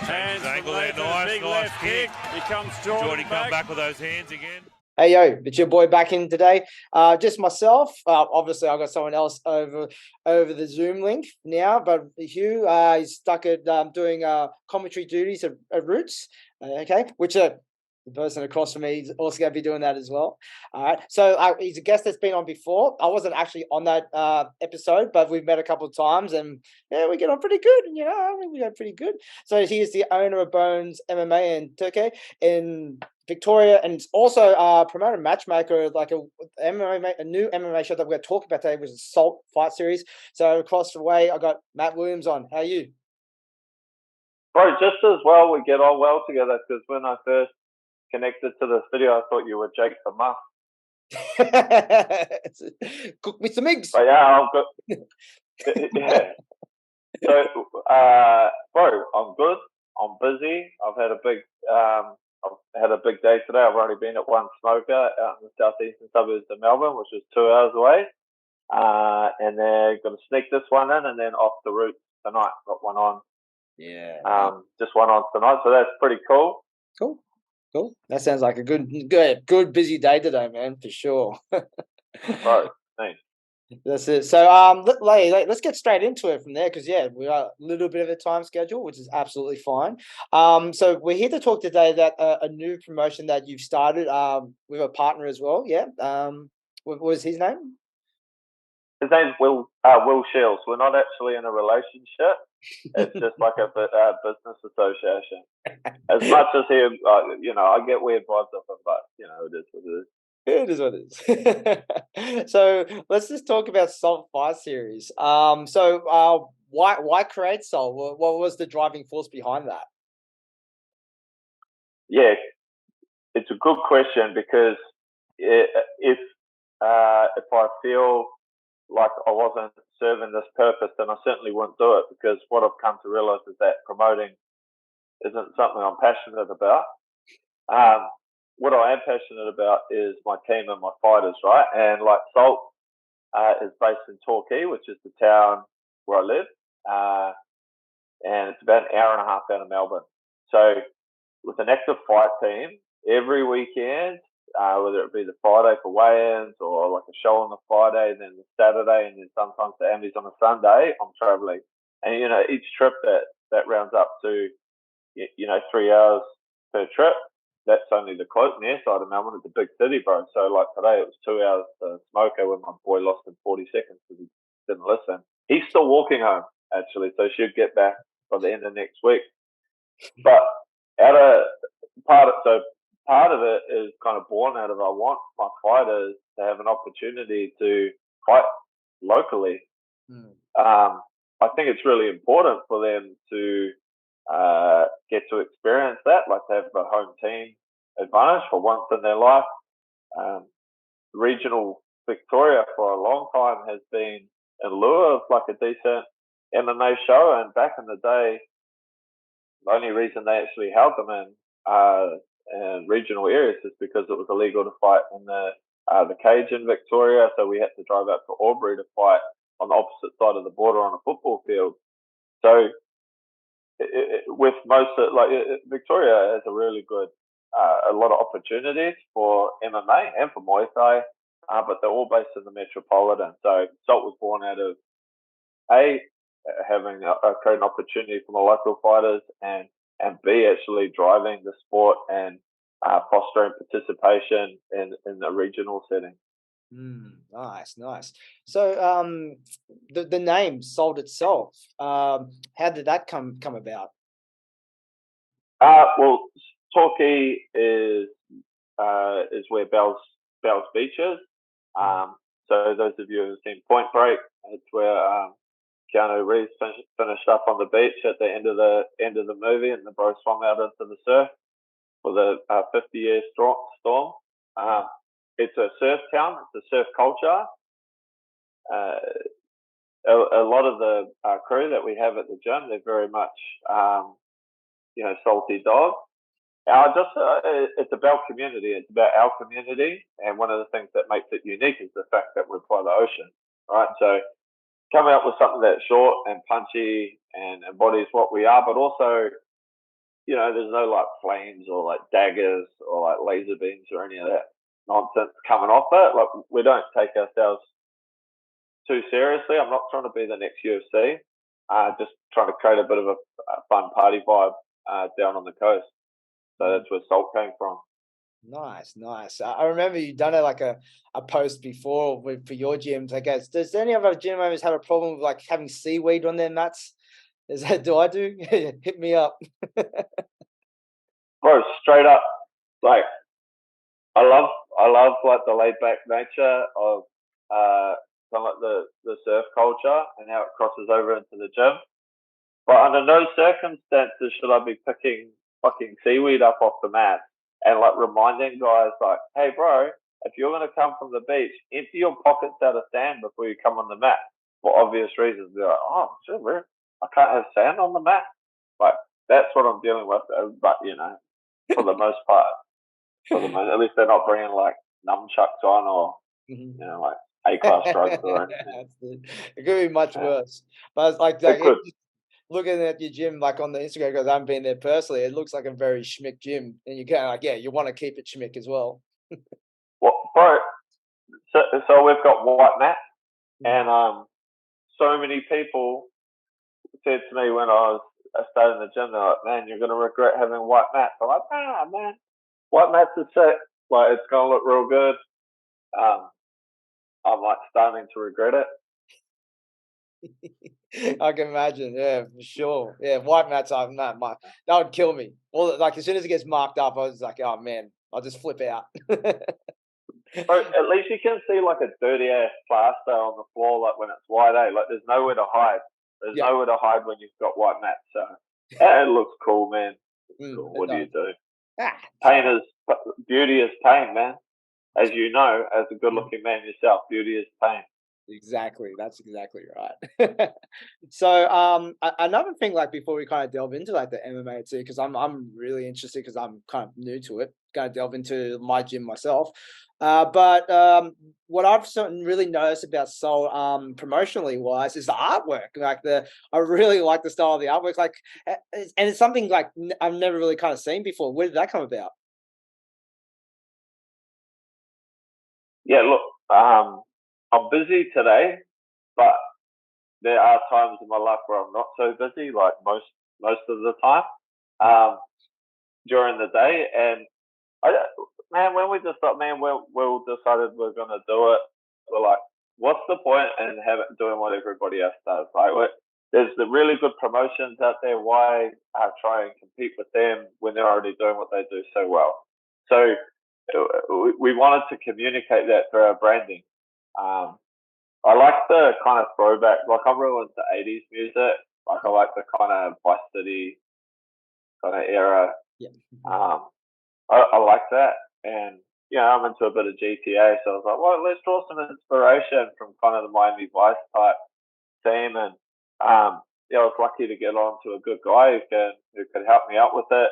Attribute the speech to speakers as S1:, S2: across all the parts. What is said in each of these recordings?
S1: Changes
S2: Hands
S1: angle
S2: from
S1: there,
S2: Nathan,
S1: nice,
S2: big
S1: nice
S2: left
S1: kick.
S2: Here comes Jordan,
S1: Jordy come back with those hands again.
S3: Hey, yo, it's your boy back in today. Just myself. Obviously, I've got someone else over the Zoom link now, but Hugh is stuck at doing commentary duties at Roots, okay, which the person across from me is also going to be doing that as well. All right, so he's a guest that's been on before. I wasn't actually on that episode, but we've met a couple of times, and yeah, we get on pretty good, I think we go pretty good. So he is the owner of Bones MMA in Torquay in Victoria, and also promoter matchmaker, like a new MMA show that we're going to talk about today, was a Salt Fight Series. So across the way, I got Matt Williams on. How are you?
S4: Bro, just as well we get on well together, because when I first connected to this video, I thought you were Jake the Muff.
S3: Cook me some eggs.
S4: But yeah, I've got... yeah. So, bro, I'm good. I'm busy. I've had a big day today. I've already been at one smoker out in the southeastern suburbs of Melbourne, which is 2 hours away. And then going to sneak this one in, and then off the route tonight. Got one on.
S3: Yeah.
S4: Just one on tonight, so that's pretty cool.
S3: Cool. That sounds like a good busy day today, man, for sure.
S4: Bro, thanks.
S3: That's it. So let's get straight into it from there, because we are a little bit of a time schedule, which is absolutely fine. So we're here to talk today that a new promotion that you've started with a partner as well. Yeah. What was his name?
S4: His name's Will Sheils. We're not actually in a relationship. It's just like a business association. As much as he, I get weird vibes off him, but it is what it is.
S3: It is what it is. So let's just talk about Salt Fight Series. So why create Salt? What was the driving force behind that?
S4: Yeah, it's a good question, because if I feel like I wasn't serving this purpose, then I certainly wouldn't do it, because what I've come to realize is that promoting isn't something I'm passionate about. What I am passionate about is my team and my fighters, right? And like Salt is based in Torquay, which is the town where I live, and it's about an hour and a half out of Melbourne. So with an active fight team, every weekend, whether it be the Friday for weigh-ins or like a show on the Friday, then the Saturday, and then sometimes the Emmys on a Sunday, I'm traveling. And, each trip that rounds up to, 3 hours per trip. That's only the near side of Melbourne. It's a big city, bro. So like today, it was 2 hours to Smoker when my boy lost in 40 seconds because he didn't listen. He's still walking home, actually, so should get back by the end of next week. But part of it is kind of born out of, I want my fighters to have an opportunity to fight locally. I think it's really important for them to get to experience that, like to have a home team advantage for once in their life. Regional Victoria for a long time has been in lieu of like a decent MMA show, and back in the day, the only reason they actually held them in regional areas is because it was illegal to fight in the cage in Victoria, so we had to drive out to Albury to fight on the opposite side of the border on a football field. So with most Victoria has a really good a lot of opportunities for MMA and for Muay Thai, but they're all based in the metropolitan. So Salt was born out of having create an opportunity for my local fighters, and B, actually driving the sport and fostering participation in the regional setting.
S3: Nice. So the name Salt itself, how did that come about?
S4: Well, Torquay is where Bell's Beach is. So those of you who have seen Point Break, it's where Keanu Reeves finished up on the beach at the end of the movie, and the bro swung out into the surf for the 50-year storm. It's a surf town. It's a surf culture. A lot of the crew that we have at the gym, they're very much, salty dogs. It's about community. It's about our community, and one of the things that makes it unique is the fact that we're by the ocean, right? So coming up with something that's short and punchy and embodies what we are, but also there's no like flames or like daggers or like laser beams or any of that nonsense coming off it. Like we don't take ourselves too seriously. I'm not trying to be the next UFC. Just trying to create a bit of a fun party vibe down on the coast. So that's where Salt came from.
S3: Nice. I remember you done it like a post before for your gyms. I guess does any other gym owners have a problem with like having seaweed on their mats? Is that do I do? Hit me up.
S4: Bro, straight up, like I love like the laid back nature of kind of like the surf culture and how it crosses over into the gym. But under no circumstances should I be picking fucking seaweed up off the mat and like reminding guys like, hey bro, if you're gonna come from the beach, empty your pockets out of sand before you come on the mat. For obvious reasons. They're like, oh shit, I can't have sand on the mat. Like that's what I'm dealing with. But for the most part, at least they're not bringing like nunchucks on or like A-class drugs or anything.
S3: It could be much worse. But it's like looking at your gym like on the Instagram, because I haven't been there personally, it looks like a very schmick gym, and you kind of like you want to keep it schmick as well.
S4: Well, bro, so we've got white mat, and so many people said to me when I started in the gym, they're like, man, you're gonna regret having white mats. I'm like, nah, man, white mats are sick. Like it's gonna look real good. I'm like starting to regret it.
S3: I can imagine, yeah, for sure. Yeah, white mats, that would kill me. Well, like as soon as it gets marked up, I was like, oh man, I'll just flip out.
S4: Bro, at least you can see like a dirty ass plaster on the floor, like when it's white, eh? Like there's nowhere to hide. There's nowhere to hide when you've got white mats. So it looks cool, man. Cool. What do you do? Beauty is pain, man. As you know, as a good-looking man yourself, beauty is pain.
S3: Exactly. That's exactly right. So, another thing, like before we kind of delve into like the MMA too, because I'm really interested because I'm kind of new to it. Going to delve into my gym myself. But what I've really noticed about Soul, promotionally wise, is the artwork. Like I really like the style of the artwork. Like, and it's something like I've never really kind of seen before. Where did that come about?
S4: Yeah, look, I'm busy today, but there are times in my life where I'm not so busy, like most of the time during the day. And when we just thought, man, we decided we're gonna do it. We're like, what's the point in doing what everybody else does? Like, there's the really good promotions out there. Why try and compete with them when they're already doing what they do so well? So we wanted to communicate that through our branding. I like the kind of throwback, like I'm real into 80s music. Like I like the kind of Vice City kind of era.
S3: Yeah.
S4: I like that. And, I'm into a bit of GTA. So I was like, well, let's draw some inspiration from kind of the Miami Vice type theme. And, I was lucky to get on to a good guy who could help me out with it.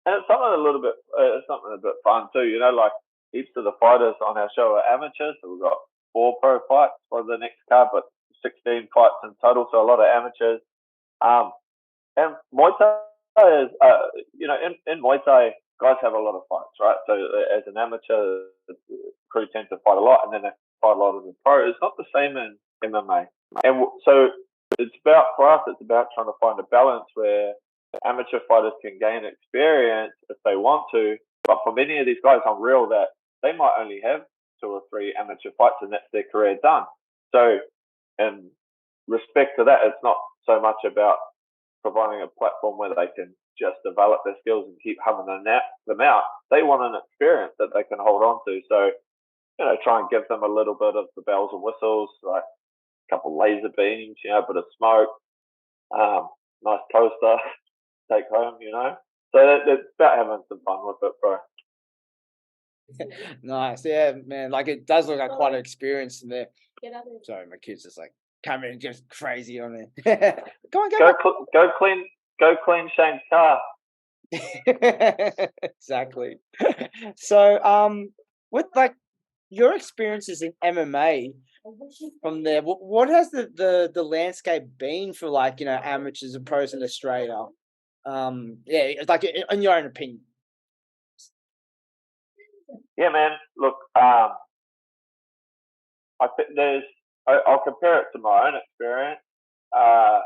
S4: And it's something a bit fun too, like heaps of the fighters on our show are amateurs. So we've got 4 pro fights for the next card, but 16 fights in total, so a lot of amateurs. And Muay Thai is, in Muay Thai, guys have a lot of fights, right? So as an amateur, the crew tends to fight a lot, and then they fight a lot as a pro. It's not the same in MMA. And so for us, it's about trying to find a balance where amateur fighters can gain experience if they want to, but for many of these guys, I'm real that they might only have 2 or 3 amateur fights and that's their career done. So in respect to that, it's not so much about providing a platform where they can just develop their skills and keep humming them out. They want an experience that they can hold on to. So, try and give them a little bit of the bells and whistles, like a couple laser beams, a bit of smoke, nice poster, take home, So it's about having some fun with it, bro.
S3: Nice, yeah, man. Like it does look like quite an experience in there. Sorry, my kid's just like coming just crazy on there.
S4: Go clean Shane's car.
S3: Exactly. So, with like your experiences in MMA from there, what has the landscape been for like amateurs and pros in Australia? Yeah, it's like in your own opinion.
S4: Yeah, man. Look, I think I'll compare it to my own experience. Uh,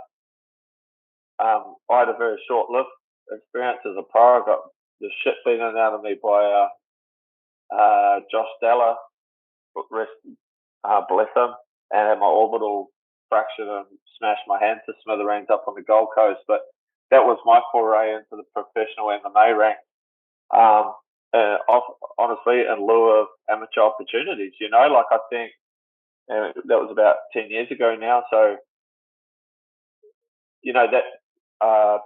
S4: I had a very short-lived experience as a pro. I got the shit beaten out of me by Josh Della, rest, bless him, and had my orbital fractured and smashed my hand to smithereens up on the Gold Coast. But that was my foray into the professional MMA rank. Honestly, in lieu of amateur opportunities, like I think that was about 10 years ago now. So, that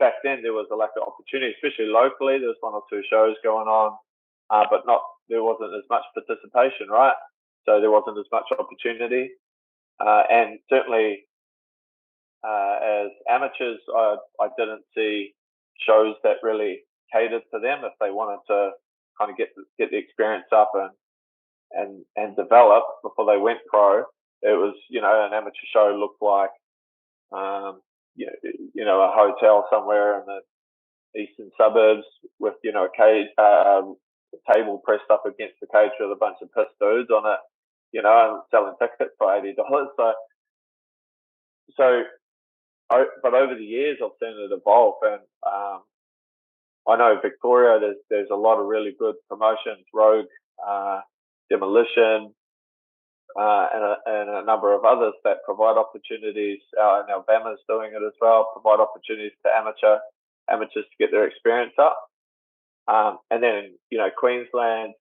S4: back then there was a lack of opportunity, especially locally. There was one or two shows going on, but there wasn't as much participation, right? So there wasn't as much opportunity, and certainly as amateurs, I didn't see shows that really catered to them if they wanted to kind of get the experience up and develop before they went pro. It was, an amateur show looked like, a hotel somewhere in the eastern suburbs with, a cage, a table pressed up against the cage with a bunch of piss dudes on it, and selling tickets for $80. But over the years, I've seen it evolve, and I know Victoria, there's a lot of really good promotions, Rogue, Demolition, and a number of others that provide opportunities. And Alabama's doing it as well, provide opportunities to amateurs to get their experience up. And then, Queensland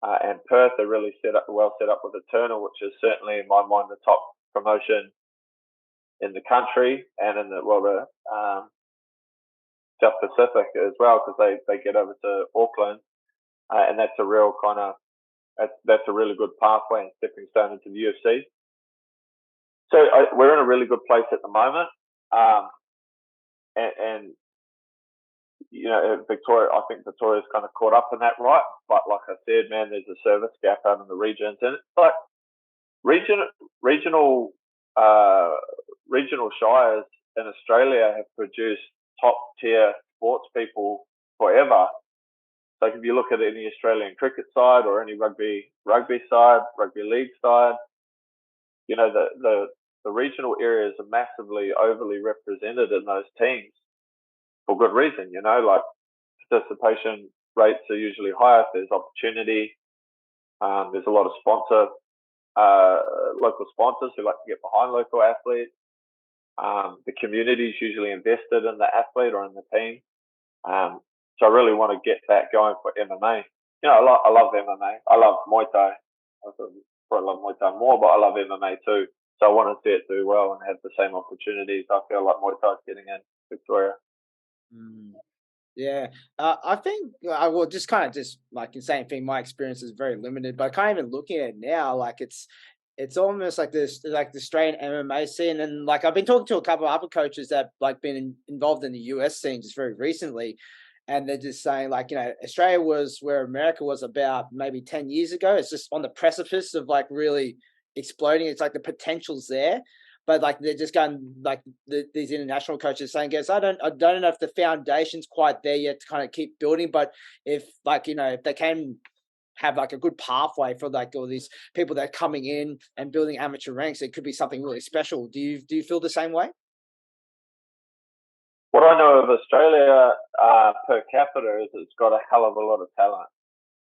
S4: and Perth are really well set up with Eternal, which is certainly in my mind the top promotion in the country and in the South Pacific as well, because they get over to Auckland, and that's a real that's a really good pathway and stepping stone into the UFC. So we're in a really good place at the moment, and Victoria. I think Victoria's kind of caught up in that, right? But like I said, man, there's a service gap out in the regions, and it's like regional shires in Australia have produced top tier sports people forever. Like if you look at any Australian cricket side or any rugby side, rugby league side, the regional areas are massively overly represented in those teams for good reason. Like participation rates are usually higher if there's opportunity. There's a lot of local sponsors who like to get behind local athletes. The community is usually invested in the athlete or in the team. So I really want to get that going for MMA. I love MMA. I love Muay Thai. I probably love Muay Thai more, but I love MMA too. So I want to see it do well and have the same opportunities I feel like Muay Thai is getting in Victoria.
S3: Yeah, I think I will just like the same thing. My experience is very limited, but kind of even looking at it now, like it's almost like this, like the Australian MMA scene, and like I've been talking to a couple of other coaches that like been involved in the US scene just very recently, and they're just saying like Australia was where America was about maybe 10 years ago. It's just on the precipice of like really exploding. It's like the potential's there. But like they're just going like these international coaches saying, "Guys, I don't know if the foundation's quite there yet to kind of keep building. But if like if they can have like a good pathway for like all these people that are coming in and building amateur ranks, it could be something really special." Do you feel the same way?
S4: What I know of Australia per capita is it's got a hell of a lot of talent.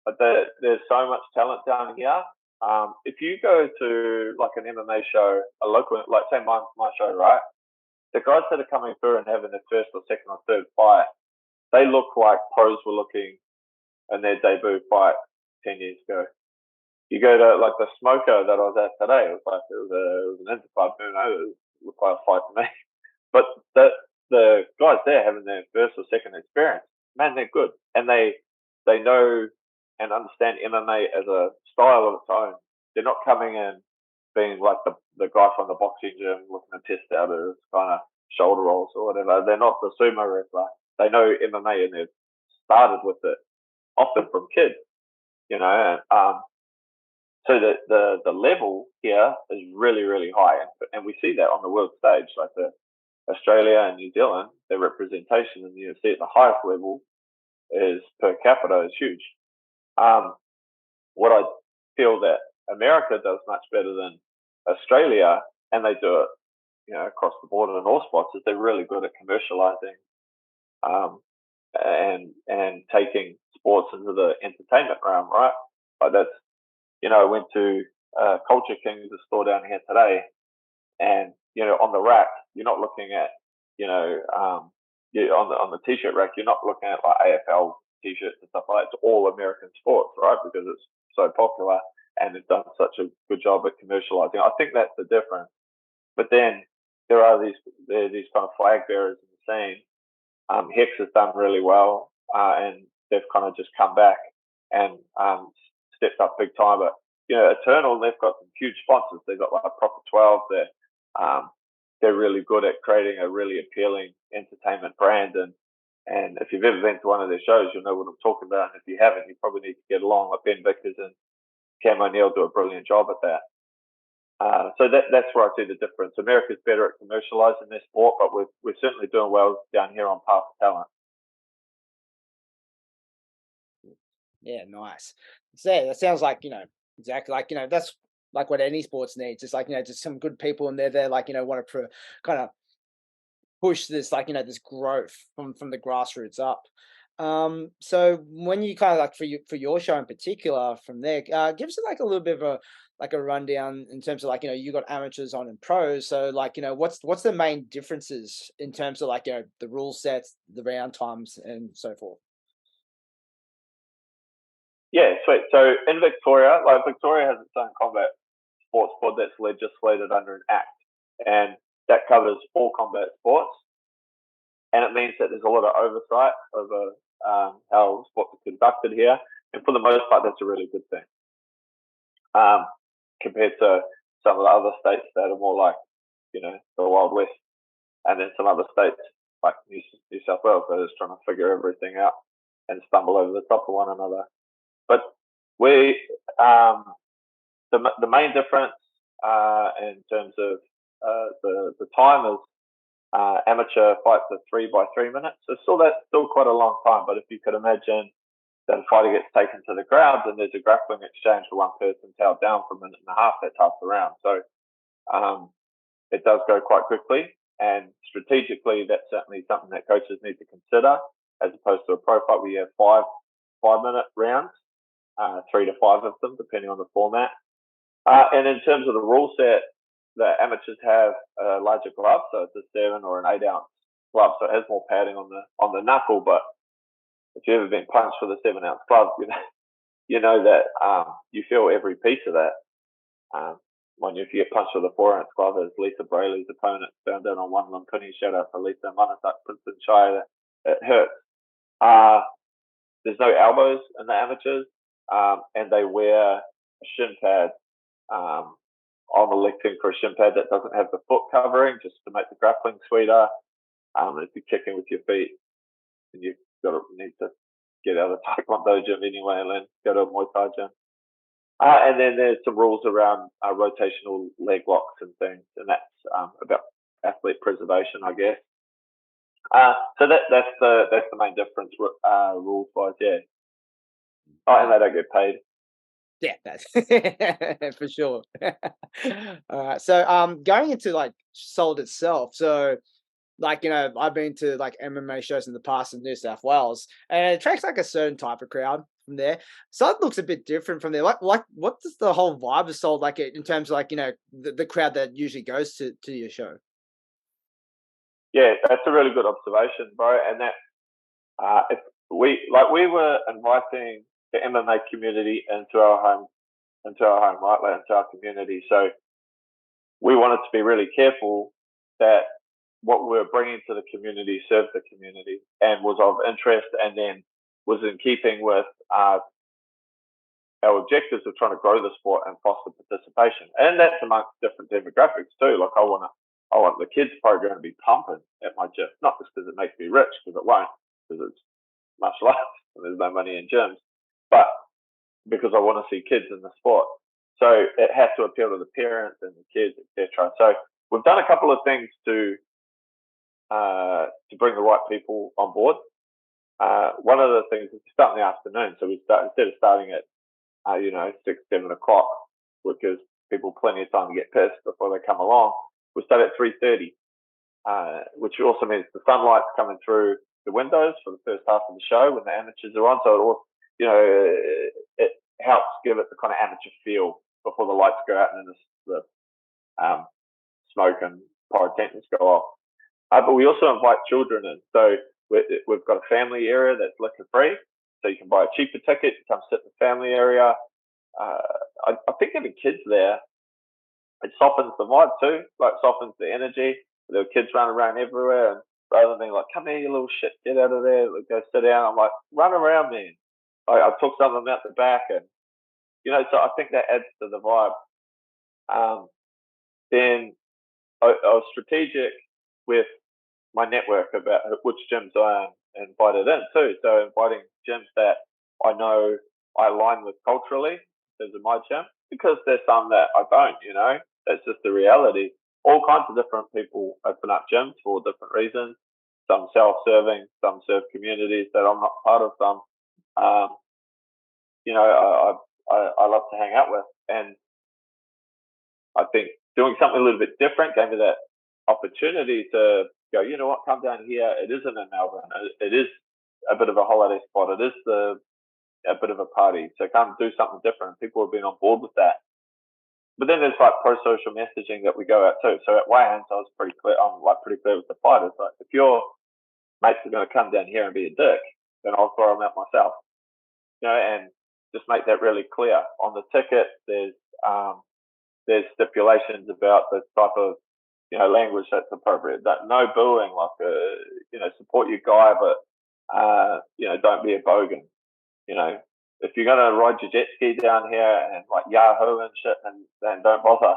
S4: But there's so much talent down here. If you go to like an MMA show, a local, like say my show, right? The guys that are coming through and having their first or second or third fight, they look like pros were looking in their debut fight 10 years ago. You go to like the Smoker that I was at today, it was an interfight, it looked like a fight to me. But the guys there having their first or second experience, man, they're good. And they know and understand MMA as a style of its own. They're not coming in being like the guy from the boxing gym looking to test out his kind of shoulder rolls or whatever. They're not the sumo wrestler. They know MMA and they've started with it, often from kids, so the level here is really, really high. And we see that on the world stage. Like Australia and New Zealand, their representation in the UFC at the highest level is per capita is huge. What I feel that America does much better than Australia, and they do it, across the board in all sports, is they're really good at commercializing and taking sports into the entertainment realm, right? Like that's, I went to Culture Kings, a store down here today, and on the rack, you're not looking at, on the t-shirt rack, you're not looking at like AFL t-shirts and stuff like that. It's all American sports, right? Because it's so popular and they've done such a good job at commercializing. I think that's the difference. But then there are these kind of flag bearers in the scene. Hex has done really well, and they've kind of just come back and stepped up big time. But Eternal, they've got some huge sponsors. They've got like Profit 12. They're really good at creating a really appealing entertainment brand. And if you've ever been to one of their shows, you'll know what I'm talking about. And if you haven't, you probably need to get along. Like Ben Vickers and Cam O'Neill do a brilliant job at that. So that's where I see the difference. America's better at commercializing their sport, but we're certainly doing well down here on Path to Talent.
S3: Yeah, nice. So that sounds like, exactly like, that's like what any sports needs. It's like, just some good people in there. They're like, want to kind of push this, like, this growth from the grassroots up. So when you kind of like for your show in particular from there, give us like a little bit of a rundown in terms of like, you got amateurs on and pros. So like, what's the main differences in terms of like, the rule sets, the round times and so forth?
S4: Yeah, sweet. So in Victoria, like Victoria has its own combat sports board that's legislated under an act, and that covers all combat sports. And it means that there's a lot of oversight over how sports are conducted here, and for the most part, that's a really good thing. Compared to some of the other states that are more like, the Wild West, and then some other states like New South Wales that are just trying to figure everything out and stumble over the top of one another. But we, the main difference in terms of the time is amateur fights are 3 by 3 minutes. So that's still quite a long time. But if you could imagine that a fighter gets taken to the ground and there's a grappling exchange for one person held down for a minute and a half, that's half the round. So it does go quite quickly. And strategically, that's certainly something that coaches need to consider, as opposed to a pro fight where you have 5-minute rounds. 3 to 5 of them, depending on the format. And in terms of the rule set, the amateurs have a larger glove, so it's a 7 or an 8-ounce glove, so it has more padding on the knuckle. But if you've ever been punched with a 7-ounce glove, you know that you feel every piece of that. If you get punched with a 4-ounce glove, as Lisa Braley's opponent found out on One Lumpini, shout out for Lisa Manasak, Princeton Shire, it hurts. There's no elbows in the amateurs. And they wear a shin pad. I'm electing for a shin pad that doesn't have the foot covering, just to make the grappling sweeter. If you're kicking with your feet, then you've need to get out of the Taekwondo gym anyway, and then go to a Muay Thai gym. And then there's some rules around rotational leg locks and things, and that's about athlete preservation, I guess. So that's the main difference rules wise, yeah. Oh, and they don't get paid.
S3: Yeah, that's for sure. All right. So going into like Sold itself. So like, I've been to like MMA shows in the past in New South Wales, and it attracts like a certain type of crowd from there. So it looks a bit different from there. Like what does the whole vibe of Sold like in terms of like, the crowd that usually goes to your show?
S4: Yeah, that's a really good observation, bro. And that if we were inviting the MMA community into our home, right, like into our community. So we wanted to be really careful that what we're bringing to the community served the community and was of interest, and then was in keeping with our objectives of trying to grow the sport and foster participation. And that's amongst different demographics too. Like I want the kids program to be pumping at my gym, not just because it makes me rich, because it won't, because it's martial arts and there's no money in gyms, but because I want to see kids in the sport. So it has to appeal to the parents and the kids, etc. So we've done a couple of things to to bring the right people on board. One of the things is we start in the afternoon, so we start instead of starting at 6-7 o'clock, which gives people plenty of time to get pissed before they come along. We start at 3:30, which also means the sunlight's coming through the windows for the first half of the show when the amateurs are on. So it also, it helps give it the kind of amateur feel before the lights go out and then the smoke and pyrotechnics go off. But we also invite children in. So we've got a family area that's liquor free. So you can buy a cheaper ticket to come sit in the family area. I think having kids there, it softens the vibe too, like softens the energy. There are kids running around everywhere, and rather than being like, "Come here, you little shit, get out of there, go sit down," I'm like, "Run around, man." I took some of them out the back, and so I think that adds to the vibe. Then I was strategic with my network about which gyms I invited in too. So inviting gyms that I know I align with culturally in terms of my gym, because there's some that I don't, that's just the reality. All kinds of different people open up gyms for different reasons. Some self-serving, some serve communities that I'm not part of. Some, I love to hang out with, and I think doing something a little bit different gave me that opportunity to go, you know what, come down here. It isn't in Melbourne. It is a bit of a holiday spot. It is a bit of a party. So come do something different. People have been on board with that. But then there's like pro-social messaging that we go out too. So at weigh-ins, I was pretty clear. I'm pretty clear with the fighters. Like, if your mates are going to come down here and be a dick, then I'll throw them out myself. And just make that really clear. On the ticket, there's stipulations about the type of language that's appropriate. No booing, like support your guy, but don't be a bogan. If you're gonna ride your jet ski down here and like Yahoo and shit, then don't bother.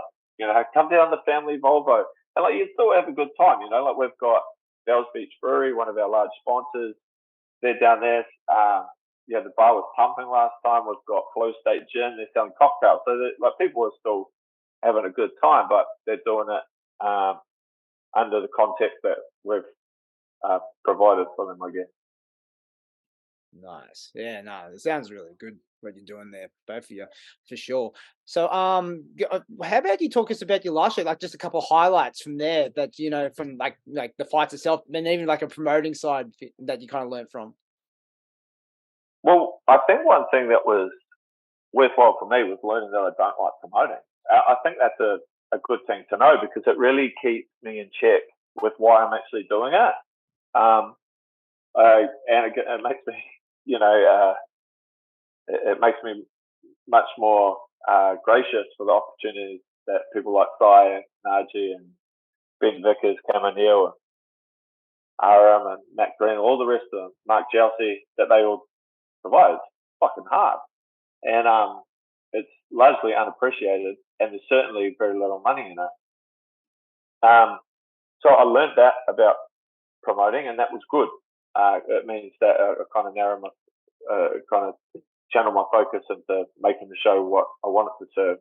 S4: Come down the family Volvo, and like you still have a good time. Like we've got Bells Beach Brewery, one of our large sponsors. They're down there. The bar was pumping last time. We've got Flow State Gin. They're selling cocktails, so like people are still having a good time, but they're doing it under the context that we've provided for them, I guess.
S3: Nice. Yeah, no, it sounds really good what you're doing there, both of you, for sure. So, how about you talk us about your last show, like just a couple of highlights from there that, from like the fights itself, and even like a promoting side that you kind of learned from?
S4: Well, I think one thing that was worthwhile for me was learning that I don't like promoting. I think that's a good thing to know, because it really keeps me in check with why I'm actually doing it. And it makes me, it makes me much more gracious for the opportunities that people like Sai and Naji and Ben Vickers, Cameron Hill, and Aram and Matt Green, all the rest of them, Mark Jelsey, that they all provide. It's fucking hard. And it's largely unappreciated, and there's certainly very little money in it. So I learned that about promoting, and that was good. It means that I kind of narrow kind of channel my focus into making the show what I want it to serve.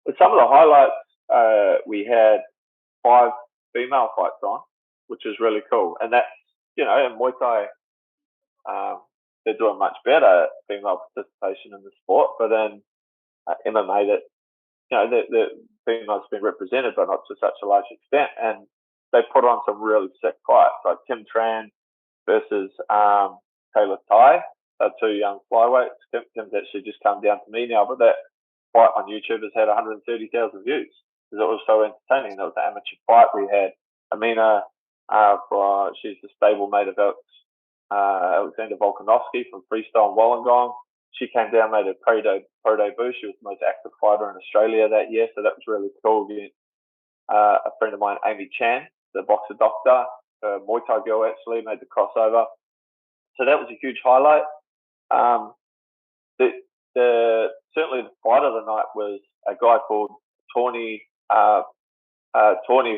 S4: With some of the highlights, we had 5 female fights on, which is really cool. And that's, in Muay Thai, they're doing much better female participation in the sport. But then MMA, that the females been represented, but not to such a large extent. And they put on some really sick fights, like Tim Tran versus Taylor Tai. They're 2 young flyweights. Tim's actually just come down to me now, but that fight on YouTube has had 130,000 views because it was so entertaining. That was an amateur fight. We had Amina, she's the stablemate of Alexander Volkanovski from Freestyle Wollongong. She came down, made a pro debut. She was the most active fighter in Australia that year, so that was really cool. A friend of mine, Amy Chan, the boxer doctor, a Muay Thai girl, actually made the crossover. So that was a huge highlight. Certainly the fight of the night was a guy called Torquay,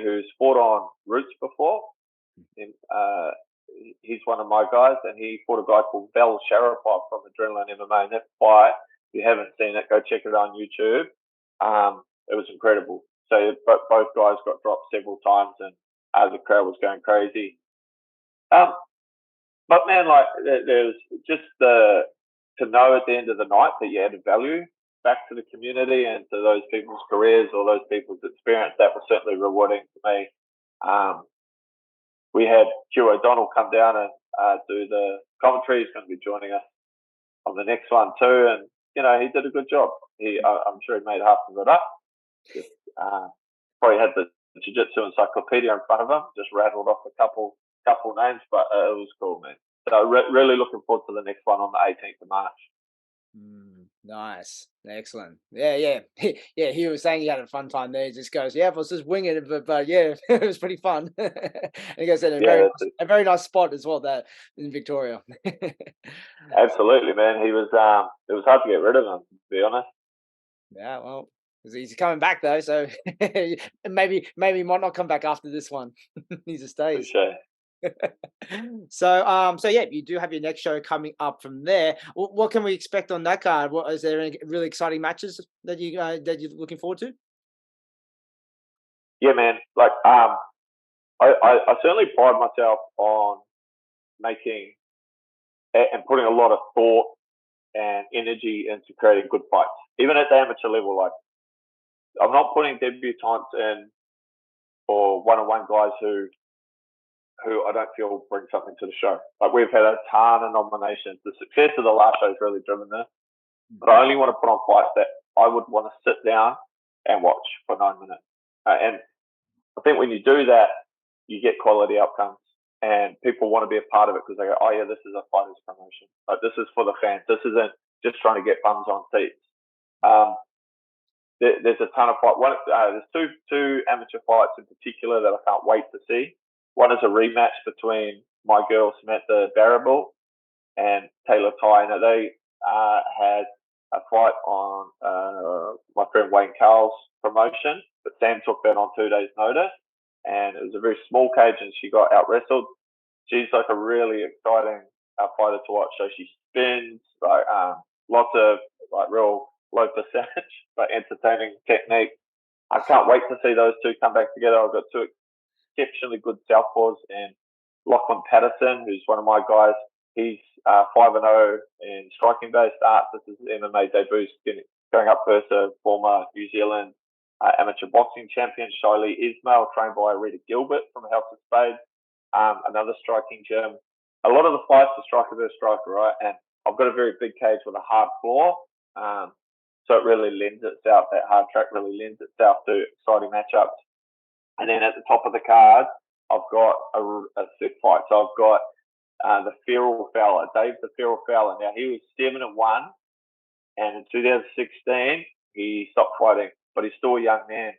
S4: who's fought on Roots before. He's one of my guys, and he fought a guy called Val Sharapov from Adrenaline MMA. And that fight, if you haven't seen it, go check it on YouTube. It was incredible. So both guys got dropped several times, and The crowd was going crazy. But man, like there's just to know at the end of the night that you added value back to the community and to those people's careers or those people's experience. That was certainly rewarding for me. We had Hugh O'Donnell come down and do the commentary. He's going to be joining us on the next one too, and he did a good job. I'm sure he made half of it up. Just, probably had the jiu-jitsu encyclopedia in front of him. Just rattled off a couple names, but it was cool, man. So really looking forward to the next one on the 18th of March.
S3: Nice, excellent. Yeah. He was saying he had a fun time there. He just goes, yeah, I was just winging it, but yeah, it was pretty fun. And he goes, a very nice spot as well there in Victoria.
S4: Absolutely, man. He was. It was hard to get rid of him, to be honest.
S3: Yeah, well, he's coming back though, so maybe he might not come back after this one. He just stays.
S4: Sure.
S3: So yeah, you do have your next show coming up from there. What can we expect on that card? Is there any really exciting matches that you're looking forward to?
S4: Yeah, man. Like, I certainly pride myself on making and putting a lot of thought and energy into creating good fights, even at the amateur level. Like, I'm not putting debutantes in or one-on-one guys who I don't feel bring something to the show. Like, we've had a ton of nominations. The success of the last show has really driven this. But I only want to put on fights that I would want to sit down and watch for 9 minutes. And I think when you do that, you get quality outcomes. And people want to be a part of it because they go, oh, yeah, this is a fighter's promotion. Like, this is for the fans. This isn't just trying to get bums on seats. There's a ton of fights. There's two amateur fights in particular that I can't wait to see. One is a rematch between my girl Samantha Barrable and Taylor Ty. Now, they had a fight on my friend Wayne Carl's promotion, but Sam took that on 2 days' notice, and it was a very small cage, and she got out wrestled. She's like a really exciting fighter to watch. So she spins, like lots of like real low percentage, but entertaining technique. I can't wait to see those two come back together. I've got two exceptionally good southpaws, and Lachlan Patterson, who's one of my guys. He's 5-0 in striking-based arts. This is MMA debut, going up versus a former New Zealand amateur boxing champion, Sheils Ismail, trained by Rita Gilbert from House of Spades, another striking gym. A lot of the fights are striker versus striker, right? And I've got a very big cage with a hard floor, so it really lends itself, that hard track really lends itself to exciting matchups. And then at the top of the card, I've got a sick fight. So I've got the Feral Fowler, Dave the Feral Fowler. Now, he was 7-1, and in 2016, he stopped fighting, but he's still a young man.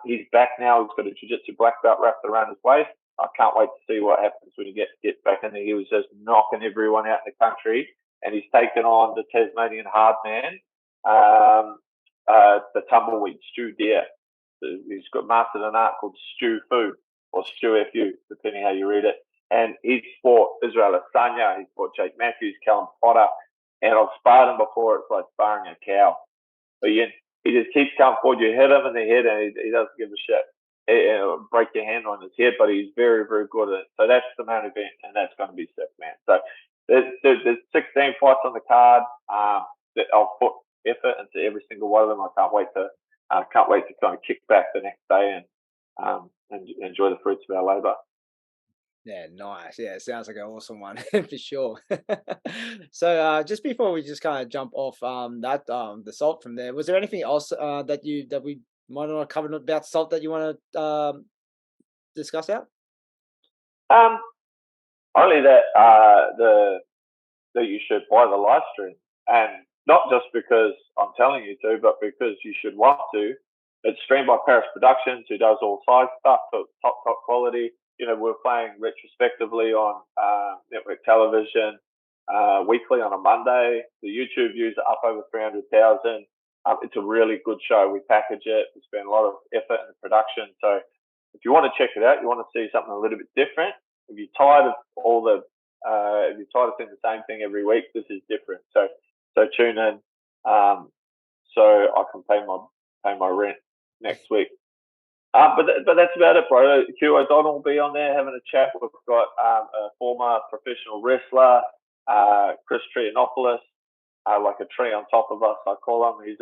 S4: He's back now. He's got a jiu-jitsu black belt wrapped around his waist. I can't wait to see what happens when he gets back in there. He was just knocking everyone out in the country, and he's taken on the Tasmanian hard man, the tumbleweed, Stu Deer. He's got mastered an art called Stew Fu, or Stew Fu, depending how you read it. And he's fought Israel Asanya, he's fought Jake Matthews, Callum Potter, and I've sparred him before. It's like sparring a cow. But he just keeps coming forward. You hit him in the head, and he doesn't give a shit. He'll break your hand on his head, but he's very, very good at it. So that's the main event, and that's going to be sick, man. So there's 16 fights on the card. That I'll put effort into every single one of them. I can't wait to kind of kick back the next day and enjoy the fruits of our labour.
S3: Yeah, nice. Yeah, it sounds like an awesome one for sure. So just before we just kind of jump off the salt from there, was there anything else that we might not have covered about salt that you want to discuss out?
S4: Only that that you should buy the live stream, and not just because I'm telling you to, but because you should want to. It's streamed by Paris Productions, who does all size stuff, so top quality. You know, we're playing retrospectively on network television weekly on a Monday. The YouTube views are up over 300,000. It's a really good show. We package it. We spend a lot of effort in the production. So if you want to check it out, you want to see something a little bit different. If you're tired of if you're tired of seeing the same thing every week, this is different. So tune in, so I can pay my rent next week. But that's about it, bro. Hugh O'Donnell will be on there having a chat. We've got a former professional wrestler, Chris Trianopoulos, like a tree on top of us, I call him. He's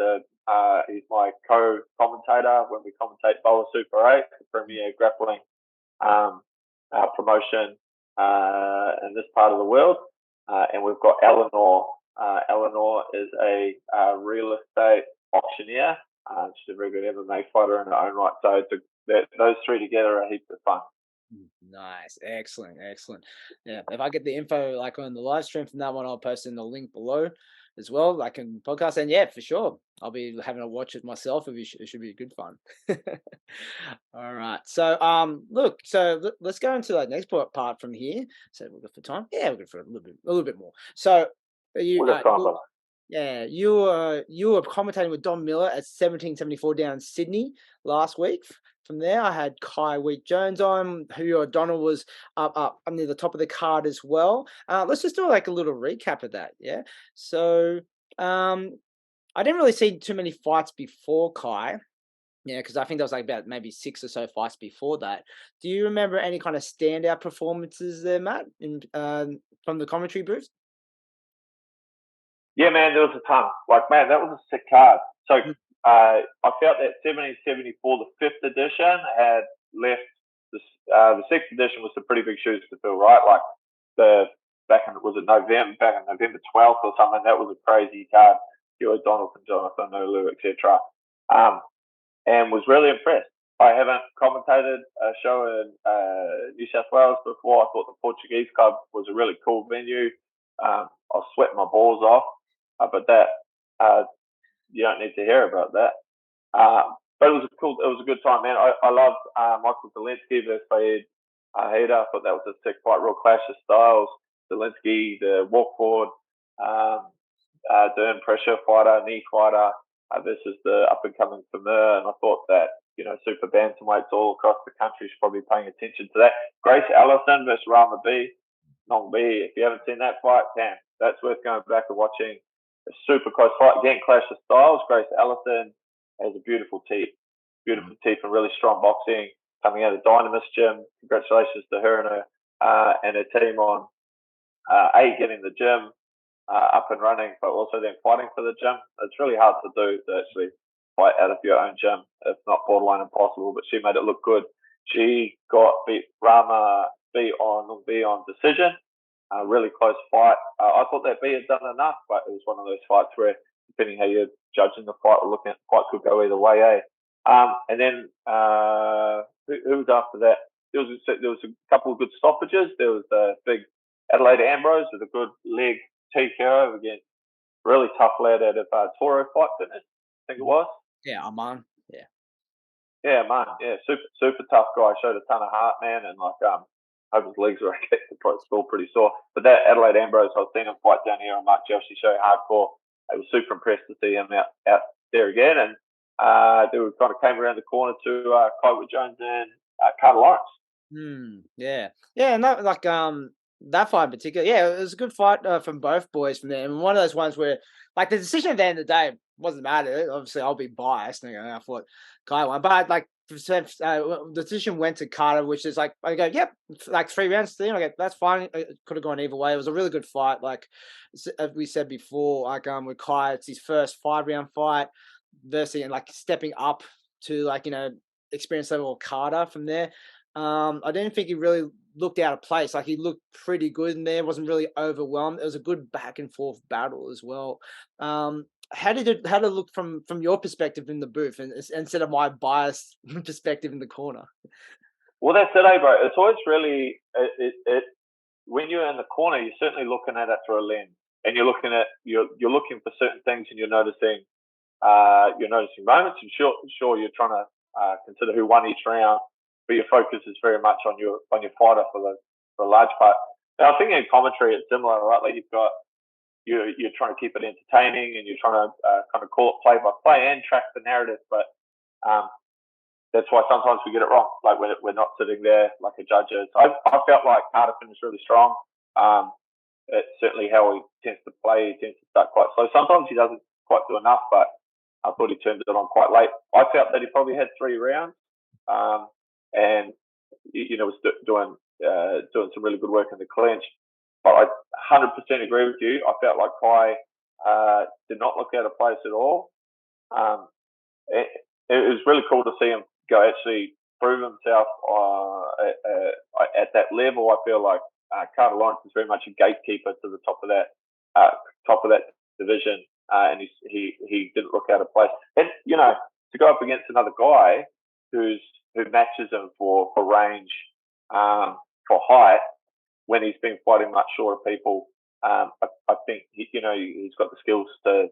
S4: my co-commentator when we commentate Boa Super 8, the premier grappling promotion in this part of the world. And we've got Eleanor. Eleanor is a real estate auctioneer. She's a very good MMA fighter in her own right. So those three together are heaps of fun.
S3: Nice, excellent. Yeah, if I get the info like on the live stream from that one, I'll post in the link below as well, like in podcast. And yeah, for sure, I'll be having a watch it myself. It should be good fun. All right, so look, let's go into the next part from here. So we're good for time. Yeah, we're good for a little bit more. So you. Yeah, you were commentating with Don Miller at 1774 down in Sydney last week. From there, I had Kai Wheat-Jones on, who O'Donnell was up near the top of the card as well. Let's just do like a little recap of that, yeah? So I didn't really see too many fights before Kai, yeah, because I think there was like about maybe 6 or so fights before that. Do you remember any kind of standout performances there, Matt, from the commentary booth?
S4: Yeah, man, there was a ton. Like, man, that was a sick card. So I felt that 1774, the 5th edition, had left the 6th edition with some pretty big shoes to fill, right? Like back in November 12th or something. That was a crazy card. Hugh O'Donnell, Jonathan Olu, etc. And was really impressed. I haven't commentated a show in New South Wales before. I thought the Portuguese Club was a really cool venue. I was sweating my balls off. But that you don't need to hear about that. But it was a good time, man. I loved Michael Zelinsky versus Fayed Hader. I thought that was a sick fight, real clash of styles. Zelinsky, the walk forward, the pressure fighter, knee fighter versus the up and coming Famir. And I thought that super bantamweights all across the country should probably be paying attention to that. Grace Allison versus Rama B. Nong B. If you haven't seen that fight, damn, that's worth going back and watching. A super close fight. Again, clash of styles. Grace Allison has a beautiful teeth and really strong boxing coming out of Dynamis Gym. Congratulations to her and her team on getting the gym up and running, but also then fighting for the gym. It's really hard to do to actually fight out of your own gym. It's not borderline impossible, but she made it look good. She beat Rama B on decision. A really close fight. I thought that B had done enough, but it was one of those fights where, depending how you're judging the fight or looking at the fight, could go either way, eh? And then who was after that? There was a couple of good stoppages. There was the big Adelaide Ambrose with a good leg TKO against really tough lad out of Toro Fight Fitness, I think it was.
S3: Yeah, Aman.
S4: Yeah, man. Yeah, super tough guy. Showed a ton of heart, man, and hope his legs are okay. They're still pretty sore. But that Adelaide Ambrose, I've seen him fight down here on Mark Joshi show hardcore. I was super impressed to see him out there again. And then we kind of came around the corner to Kai Wheat-Jones and Carter Lawrence.
S3: Yeah, and that fight in particular, yeah, it was a good fight from both boys from there. And one of those ones where, like, the decision at the end of the day wasn't matter. Obviously, I'll be biased. I thought Kai won, but the decision went to Carter, which is like, I go, yep, like 3 rounds. I go, that's fine. It could have gone either way. It was a really good fight. Like as we said before, with Kai, it's his first 5-round fight versus and stepping up to experience level of Carter from there. I didn't think he really looked out of place. Like, he looked pretty good in there. Wasn't really overwhelmed. It was a good back and forth battle as well. How did it look from your perspective in the booth, and instead of my biased perspective in the corner?
S4: Well, that's it, bro. It's always really when you're in the corner, you're certainly looking at it through a lens, and you're looking for certain things, and you're noticing moments. And sure, you're trying to consider who won each round, but your focus is very much on your fighter for a large part. Now, I think in commentary it's similar, right? Like you're trying to keep it entertaining, and you're trying to kind of call it play by play and track the narrative. But that's why sometimes we get it wrong. Like we're not sitting there like a judge is. I felt like Carter finished really strong. It's certainly how he tends to play. He tends to start quite slow. Sometimes he doesn't quite do enough, but I thought he turned it on quite late. I felt that he probably had 3 rounds. and was doing some really good work in the clinch. But I 100% agree with you. I felt like Kai did not look out of place at all. It was really cool to see him go actually prove himself at that level. I feel like Carter Lawrence is very much a gatekeeper to the top of that division, and he didn't look out of place. And to go up against another guy who matches him for range, for height, when he's been fighting much shorter people, I think he's got the skills to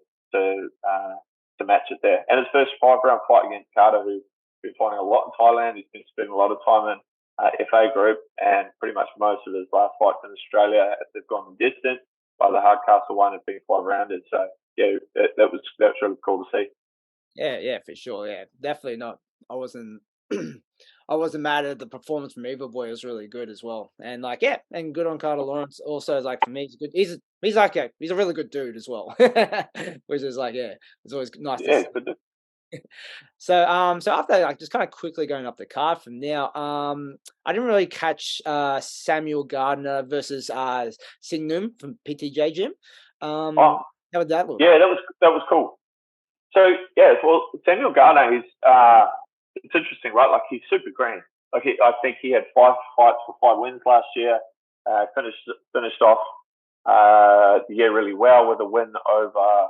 S4: match it there. And his first 5-round fight against Carter, who's been fighting a lot in Thailand, he's been spending a lot of time in FA group, and pretty much most of his last fights in Australia, as they've gone the distance, by the Hardcastle one, have been 5-rounders. So yeah, that was really cool to see.
S3: Yeah, for sure. Yeah, definitely not. I wasn't mad at the performance from either boy. It was really good as well. And and good on Carter Lawrence. Also, for me, he's good. He's a really good dude as well. Which is it's always nice to see. So after just kind of quickly going up the card from now, I didn't really catch Samuel Gardner versus Singnum from PTJ Gym. How would that look?
S4: Yeah, that was cool. So well, Samuel Gardner is it's interesting, right? Like, he's super green. Like, I think he had 5 fights for 5 wins last year. Finished off the year really well with a win over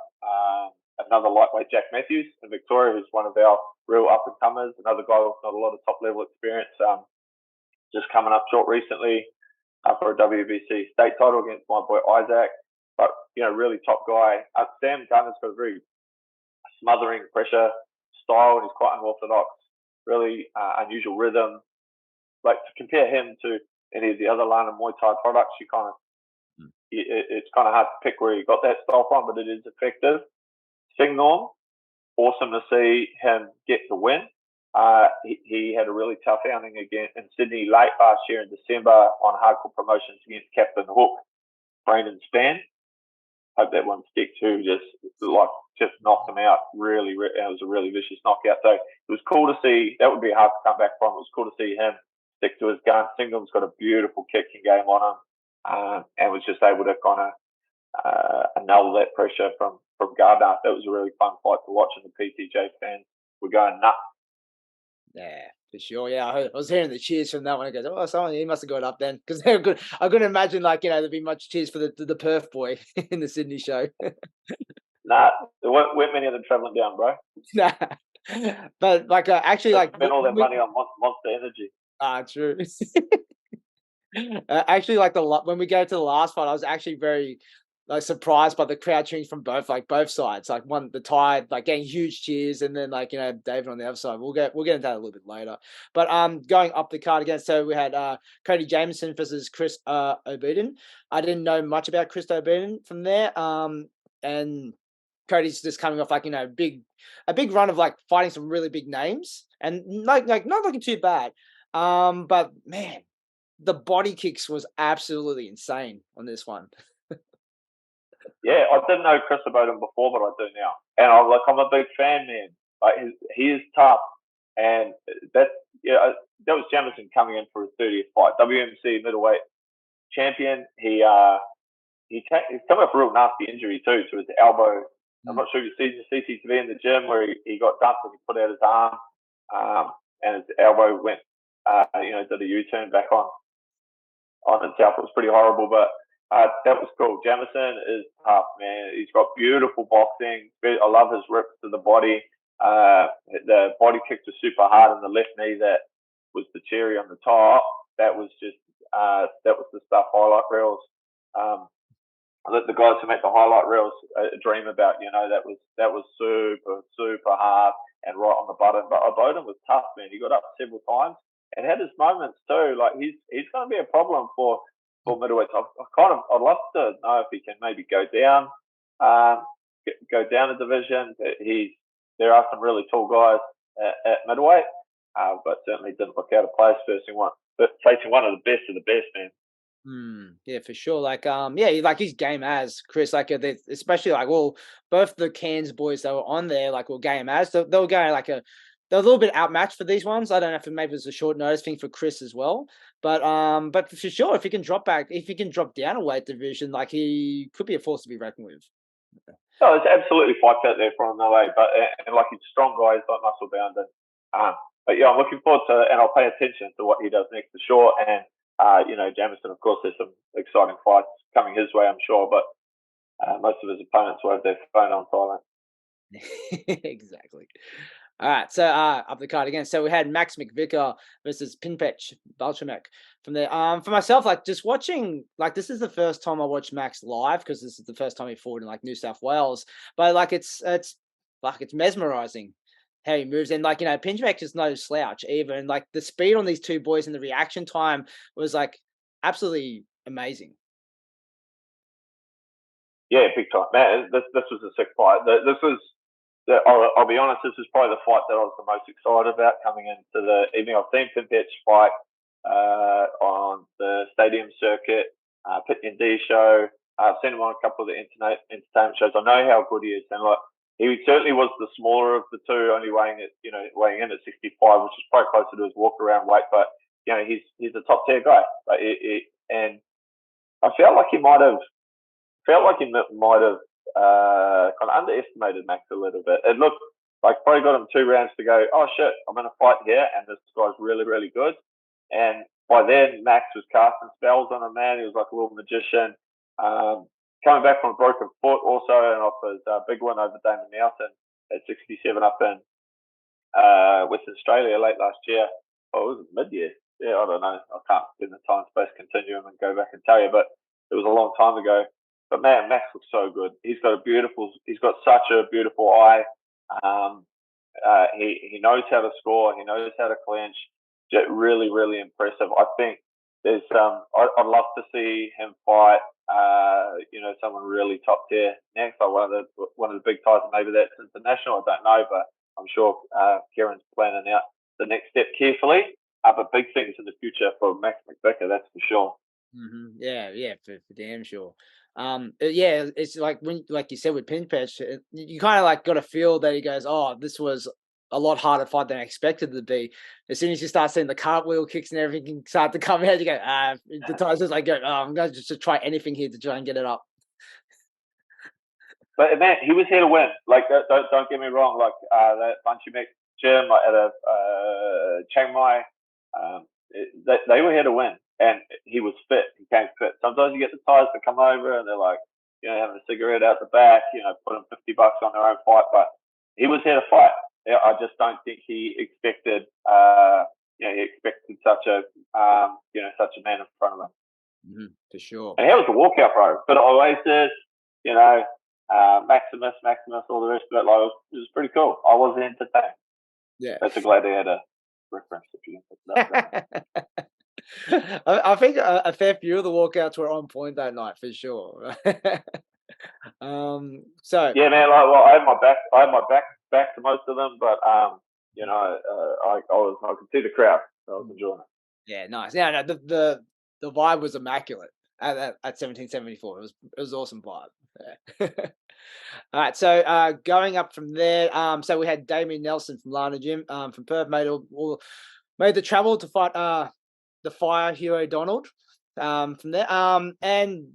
S4: another lightweight, Jack Matthews in Victoria, who's one of our real up and comers. Another guy with not a lot of top level experience, just coming up short recently for a WBC state title against my boy Isaac. But really top guy. Sam Gardner's got a very smothering pressure style, and he's quite unorthodox. Really unusual rhythm. Like, to compare him to any of the other Lana Muay Thai products, it's kind of hard to pick where he got that style from, but it is effective. Singnorm, awesome to see him get the win. He had a really tough outing again in Sydney late last year in December on Hardcore Promotions against Captain Hook, Brandon Span. Hope that one sticks too. Just knocked him out. Really, it was a really vicious knockout. So it was cool to see. That would be hard to come back from. It was cool to see him stick to his gun. Singnorm's got a beautiful kicking game on him, and was just able to kind of annul that pressure from Gardner. That was a really fun fight to watch, and the PTJ fans were going nuts.
S3: Yeah, for sure. Yeah, I was hearing the cheers from that one. I goes, he must have got up then, because they were good. I couldn't imagine there'd be much cheers for the Perth boy in the Sydney show.
S4: Nah, there weren't many of them travelling down, bro.
S3: Nah, but actually,
S4: spend all their money on Monster Energy.
S3: True. Actually, when we go to the last fight, I was actually very surprised by the crowd cheering from both sides. The Thai getting huge cheers, and then David on the other side. We'll get into that a little bit later. But going up the card again, so we had Cody Jameson versus Chris O'Beaton. I didn't know much about Chris O'Beaton from there. And Cody's just coming off a big run of fighting some really big names, and not looking too bad. But man, the body kicks was absolutely insane on this one.
S4: Yeah, I didn't know Chris O'Beaton before, but I do now, and I'm a big fan, man. He is tough, and that was Jamison coming in for his 30th fight, WMC middleweight champion. He's coming off a real nasty injury too to his elbow. I'm not sure if you've seen the CCTV in the gym where he got dumped and he put out his arm, and his elbow went, did a U-turn back on itself. It was pretty horrible, but that was cool. Jamison is tough, man. He's got beautiful boxing. I love his rips to the body. The body kicks are super hard in the left knee. That was the cherry on the top. That was just that was the stuff highlight reels. The guys who make the highlight reels dream about. That was super hard and right on the button. But O'Beaton was tough, man. He got up several times and had his moments too. He's going to be a problem for middleweights. I'd love to know if he can maybe go down a division. There are some really tall guys at middleweight, but certainly didn't look out of place facing one of the best of the best, man.
S3: Yeah, for sure. His game as Chris, especially both the Cairns boys that were on there, were game as. They were going they're a little bit outmatched for these ones. I don't know if maybe it's a short notice thing for Chris as well. But for sure, if he can drop down a weight division, like he could be a force to be reckoned with.
S4: No, there's absolutely fights out there for him, no way. But and like he's a strong guy, he's got muscle bound, and but yeah, I'm looking forward to, and I'll pay attention to what he does next for sure. And Jamison, of course, there's some exciting fights coming his way, I'm sure. But most of his opponents will have their phone on silent.
S3: Exactly. All right, so up the card again. So we had Max McVicker versus Pinpech Balchamek from there. For myself, like just watching, like this is the first time I watched Max live because this is the first time he fought in like New South Wales. But like it's mesmerizing how he moves, and like Pinpech is no slouch either, and like the speed on these two boys and the reaction time was like absolutely amazing.
S4: Yeah, big time, man. This was a sick fight. This was. I'll be honest, this is probably the fight that I was the most excited about coming into the evening. I've seen Pinpech fight on the stadium circuit, Pit India show. I've seen him on a couple of the entertainment shows. I know how good he is, and like he certainly was the smaller of the two, only weighing in at 65, which is quite closer to his walk around weight. But he's a top tier guy. And I felt like he might have kind of underestimated Max a little bit. It looked like probably got him 2 rounds to go, oh shit, I'm in a fight here, and this guy's really, really good. And by then, Max was casting spells on him, man. He was like a little magician. Coming back from a broken foot also, and off his big win over Damon Nelson at 67 up in Western Australia late last year. Oh, it was mid-year. Yeah, I don't know. I can't in the time space continuum and go back and tell you, but it was a long time ago. But man, Max looks so good. He's got such a beautiful eye. He knows how to score. He knows how to clinch. Just really, really impressive. I think there's I'd love to see him fight someone really top tier next. Like one of the big titles. Maybe that's international. I don't know, but I'm sure Kieran's planning out the next step carefully. But big things in the future for Max McVicker, that's for sure.
S3: Mm-hmm. Yeah, for damn sure. Yeah, it's like like you said with Pinpech, you kind of like got a feel that he goes, oh, this was a lot harder fight than I expected it to be. As soon as you start seeing the cartwheel kicks and everything start to come out, you go, the times just like go, oh, I'm going to try anything here to try and get it up.
S4: But man, he was here to win. Like, don't get me wrong. Like that Bunchie gym, like at Chiang Mai, they were here to win, and he was fit. He came fit. Sometimes you get the ties that come over and they're like, having a cigarette out the back, putting $50 on their own fight. But he was here to fight. I just don't think he expected, such a, such a man in front of him.
S3: Mm-hmm, for sure.
S4: And how was the walkout, bro? But Oasis, Maximus, all the rest of it. Like, it was pretty cool. I was entertained.
S3: Yeah,
S4: that's a Gladiator reference. If you
S3: I think a fair few of the walkouts were on point that night for sure. So
S4: yeah, man. Like, well, I had my back to most of them, but I could see the crowd. So I was enjoying it.
S3: Yeah, nice. Yeah, no, the vibe was immaculate at 1774. It was awesome vibe. Yeah. All right, so going up from there, so we had Damien Nelson from Lana Gym from Perth made the travel to fight the Fire Hugh O'Donnell from there. And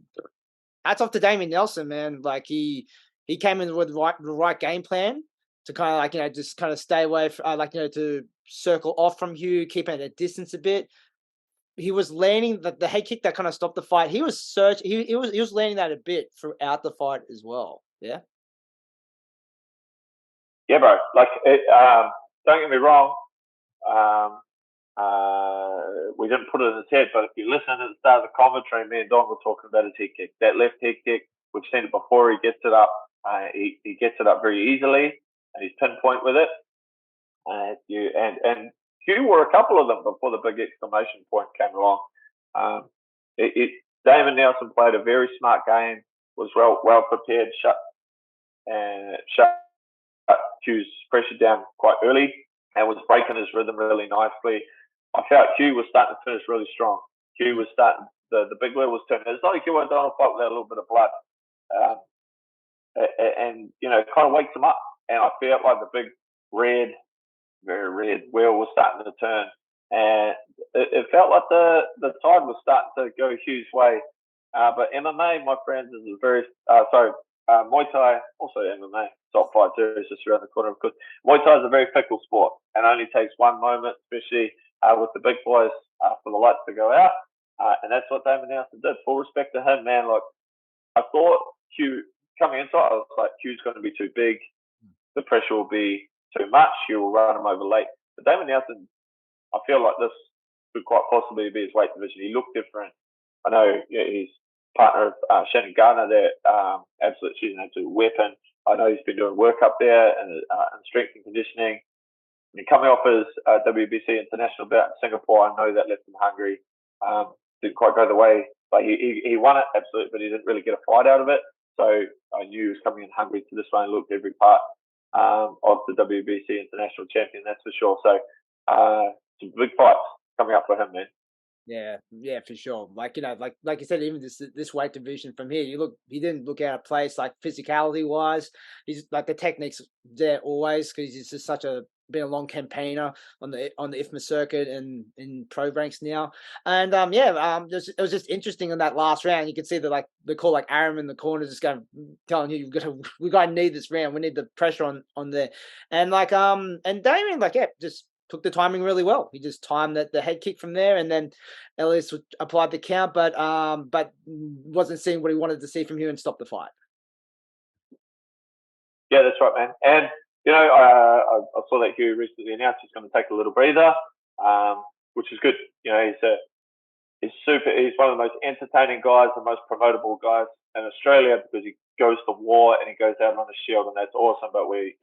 S3: hats off to Damien Nelson, man. Like he came in with the right game plan to kind of just kind of stay away from, to circle off from Hugh, keep at a distance a bit. He was landing the head kick that kind of stopped the fight. He was he was landing that a bit throughout the fight as well. Yeah.
S4: Yeah, bro. Like, don't get me wrong. We didn't put it in his head, but if you listen at the start of the commentary, me and Don were talking about his head kick. That left head kick, we've seen it before. He gets it up. He gets it up very easily, and he's pinpoint with it. And Hugh wore a couple of them before the big exclamation point came along. Damon Nelson played a very smart game, was well prepared, shut Hugh's pressure down quite early, and was breaking his rhythm really nicely. I felt Hugh was starting to finish really strong. Hugh was starting, the big wheel was turning. It's like Hugh O'Donnell fight without a little bit of blood. And kind of wakes him up. And I felt like the big red very red. Wheel was starting to turn, and it felt like the tide was starting to go Hugh's way. But MMA, my friends, is a very Muay Thai, also MMA, top 5 series just around the corner, of course. Muay Thai is a very fickle sport and only takes one moment, especially with the big boys, for the lights to go out. And that's what Damon Nelson did. Full respect to him, man. Like, I thought Hugh, coming into it, I was like, Hugh's going to be too big. The pressure will be too much. Hugh will run him over late. But Damon Nelson, I feel like this could quite possibly be his weight division. He looked different. I know he's partner of Shannon Gardner there, she's an absolute weapon. I know he's been doing work up there and strength and conditioning. And coming off his WBC international bout in Singapore, I know that left him hungry. Didn't quite go the way, but he won it, absolutely, but he didn't really get a fight out of it. So I knew he was coming in hungry to this one. He looked every part of the WBC international champion, that's for sure. So some big fights coming up for him, man.
S3: Yeah, for sure. Like, like you said, even this weight division from here, he didn't look out of place, like physicality wise. He's like, the technique's there always, because he's just been a long campaigner on the IFMA circuit and in pro ranks now. And it was just interesting in that last round. You could see that, like, they call like Aram in the corner, just telling you, we got to need this round. We need the pressure on there. And like and Damien, like, just took the timing really well. He just timed the head kick from there, and then Elias applied the count, but wasn't seeing what he wanted to see from Hugh and stopped the fight.
S4: Yeah, that's right, man. And I saw that Hugh recently announced he's going to take a little breather, which is good. He's one of the most entertaining guys, the most promotable guys in Australia, because he goes to war and he goes out on a shield, and that's awesome. But we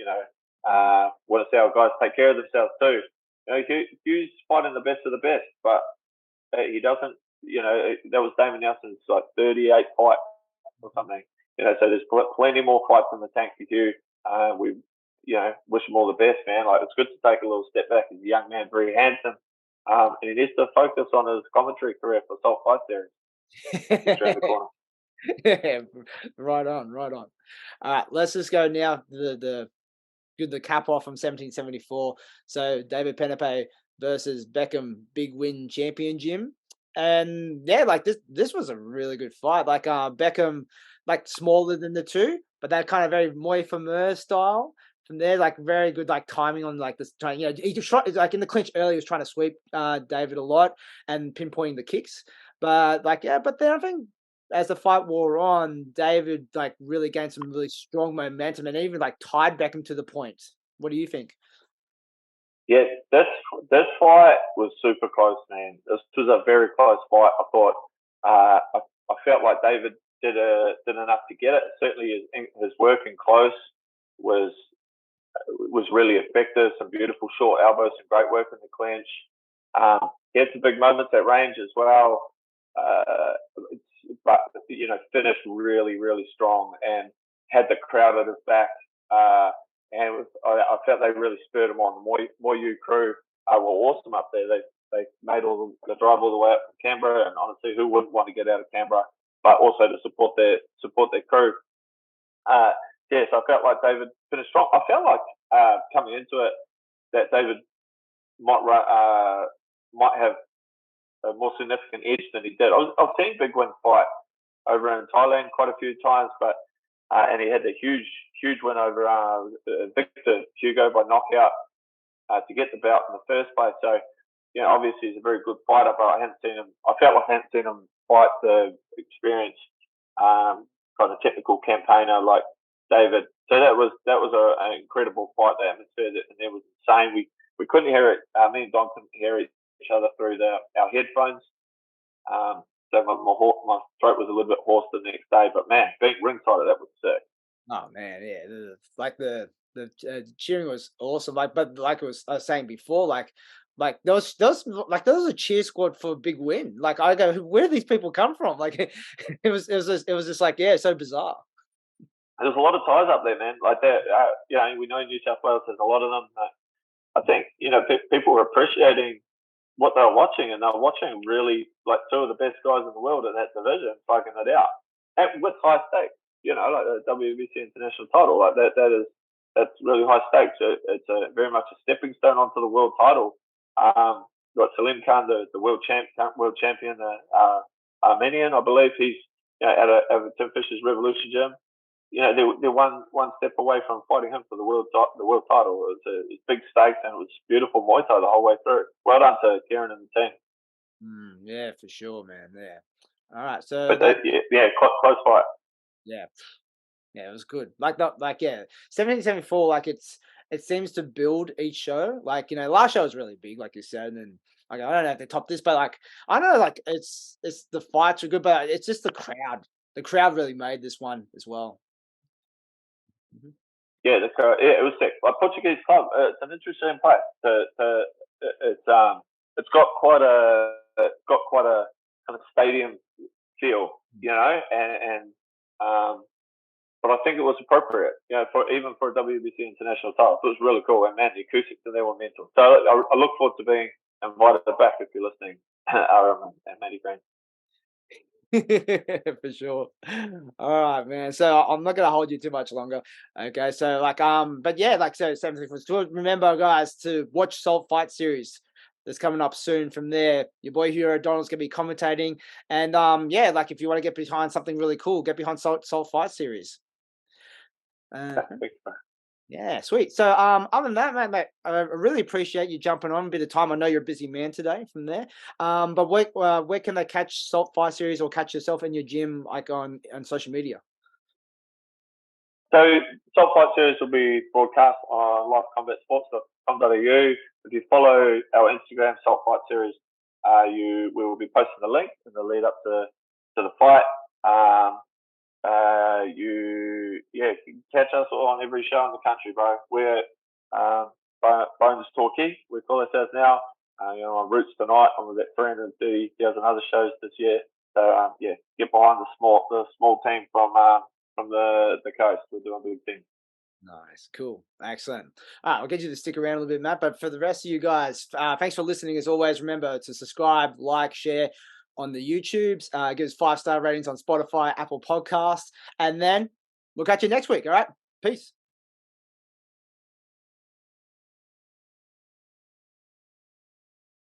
S4: want to see our guys take care of themselves too. Hugh's fighting the best of the best, but he doesn't. That was Damon Nelson's like 38 fights or something. So there's plenty more fights in the tank for Hugh. We wish him all the best, man. Like, it's good to take a little step back. He's a young man, very handsome, and he needs to focus on his commentary career for Salt Fight Series. Around the corner.
S3: Yeah, right on. All right, let's just go now to the cap off from 1774. So David Penepe versus Beckham, big win champion Jim. And like this was a really good fight. Like Beckham, like, smaller than the two, but that kind of very Moi Fameux style. From there, like, very good, like, timing on, like, this. He just tried, like, in the clinch earlier, he was trying to sweep David a lot and pinpointing the kicks. But but then I think as the fight wore on, David, like, really gained some really strong momentum and even, like, tied Beckham to the point. What do you think?
S4: Yeah, this fight was super close, man. This was a very close fight. I thought I felt like David did enough to get it. Certainly his work in close was really effective. Some beautiful short elbows, some great work in the clinch. He had some big moments at range as well. But finished really, really strong and had the crowd at his back. And I felt they really spurred him on. The Moyu crew were awesome up there. They made the drive all the way up from Canberra, and honestly, who wouldn't want to get out of Canberra? But also to support their crew. So I felt like David finished strong. I felt like coming into it that David might have a more significant edge than he did. I've seen Big Win fight over in Thailand quite a few times, but and he had the huge win over Victor Hugo by knockout to get the belt in the first place. So obviously he's a very good fighter, but I felt like I hadn't seen him fight the experienced kind of technical campaigner like David. So that was an incredible fight. The atmosphere and there was insane. We couldn't hear it. Me and Don couldn't hear each other through our headphones. So my throat was a little bit hoarse the next day. But man, being ringside, that was sick.
S3: Oh man, yeah. Like the cheering was awesome. Like, but like I was saying before, like there was a cheer squad for a big win. Like, I go, where do these people come from? Like, it was just like, yeah, so bizarre.
S4: There's a lot of ties up there, man. Like that, we know New South Wales has a lot of them. I think people were appreciating what they were watching, and they were watching really like two of the best guys in the world in that division, fighting it out, and with high stakes. Like the WBC international title, like that that's really high stakes. It's very much a stepping stone onto the world title. Got Salim Khan, the world champion, Armenian, I believe. He's out of Tim Fisher's Revolution Gym. They're one step away from fighting him for the world title. It's big stakes, and it was beautiful Muay Thai the whole way through. Well done to Kieran and the team.
S3: Yeah, for sure, man. Yeah. All right. So,
S4: close fight.
S3: Yeah, it was good. Like 1774. Like it seems to build each show. Like last show was really big, like you said, and like I don't know if they topped this, but like I know like it's the fights are good, but it's just the crowd. The crowd really made this one as well.
S4: Yeah, it was sick. Like Portuguese club, it's an interesting place. It's got quite a kind of stadium feel, but I think it was appropriate, even for a WBC international title. So it was really cool, and man, the acoustics in there were mental. So I look forward to being invited back if you're listening, Aram and Matty Green.
S3: For sure. All right, man. So I'm not gonna hold you too much longer. Okay, so but yeah, so 74. Remember, guys, to watch Salt Fight Series. That's coming up soon. From there, your boy Hugh O'Donnell's gonna be commentating, and if you want to get behind something really cool, get behind Salt Fight Series. Yeah, sweet. So, other than that, mate, I really appreciate you jumping on a bit of time. I know you're a busy man today. From there, but where can they catch Salt Fight Series or catch yourself in your gym, like on social media?
S4: So, Salt Fight Series will be broadcast on livecombatsports.com.au. If you follow our Instagram, Salt Fight Series, we will be posting the link in the lead up to the fight. You can catch us on every show in the country, bro. We're Bones Torquay, we call ourselves now. On Roots tonight, on about 330,000 other shows this year. So get behind the small team from the coast. We're doing big things.
S3: Nice, cool, excellent. All right, I'll get you to stick around a little bit, Matt. But for the rest of you guys, thanks for listening. As always, remember to subscribe, like, share on the YouTubes. Give us 5-star ratings on Spotify, Apple Podcasts, and then we'll catch you next week. All right, peace.